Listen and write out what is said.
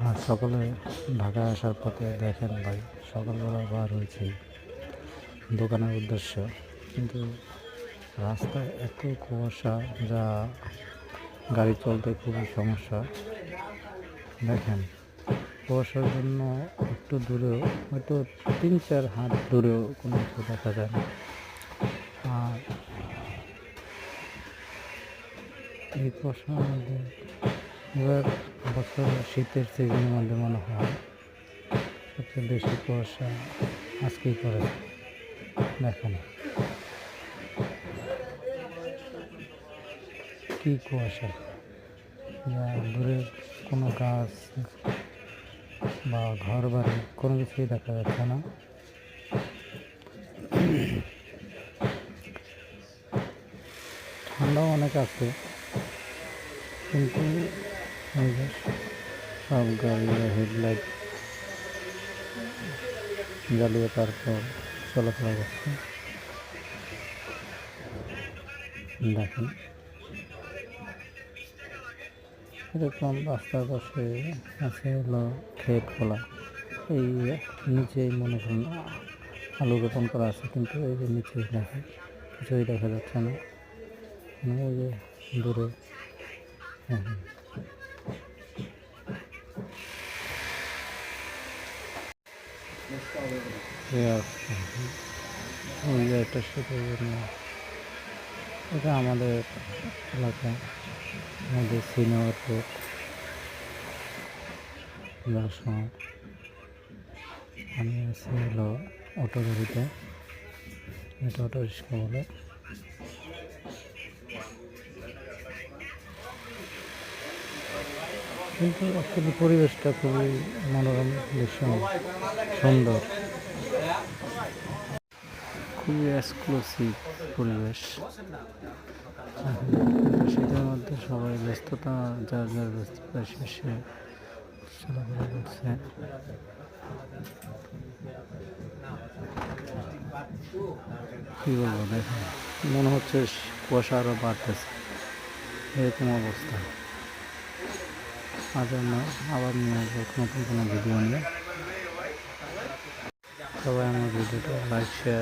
আর সকালে ঢাকায় আসার পথে দেখেন ভাই, সকালবেলা বার হয়েছি দোকানের উদ্দেশ্য, কিন্তু রাস্তায় এত কুয়াশা যা গাড়ি চলতে খুবই সমস্যা। দেখেন, কুয়াশার জন্য একটু দূরেও, হয়তো 3-4 হাত দূরেও কোনো কিছু দেখা যায় না। আর এই কুয়াশার মধ্যে এবার বছরের শীতের সিজনের মধ্যে মনে হয় সবচেয়ে বেশি কুয়াশা আজকেই পড়ে। দেখেন কি কুয়াশা, যা দূরের কোনো গাছ বা ঘর বাড়ি কোনো কিছুই দেখা যাচ্ছে না। ঠান্ডাও অনেক আছে, কিন্তু এই যে সব গাড়ির হেডলাইট জ্বালিয়ে তারপর চলাফেরা করছে। দেখেন এরকম রাস্তার পাশে আছে হলো ক্ষেত খোলা, এই নিচেই মনে করুন আলু রোপণ করা আছে, কিন্তু এই যে নিচে দেখেন কিছুই দেখা যাচ্ছে না। ওই যে দূরে ওই যে একটা সেতু, এটা আমাদের এলাকা, আমাদের সিনিয়র রোড যাওয়ার সময় আমি আছি হলো অটো গাড়িতে, এটা অটো রিক্সা বলে। কিন্তু আসলে পরিবেশটা খুবই মনোরম দৃশ্য, সুন্দর, খুবই এক্সক্লুসিভ পরিবেশ। শীতের মধ্যে সবাই ব্যস্ততা, যার যার ব্যস্ততা শেষে চলাফেরা করছে। কী বলবো, দেখেন মনে হচ্ছে কুয়াশা আরও বাড়তেছে, এরকম অবস্থা। আজ আমরা আবার নিয়ে আসবো নতুন কোনো ভিডিও নিয়ে। সবাই আমার ভিডিওটা লাইক, শেয়ার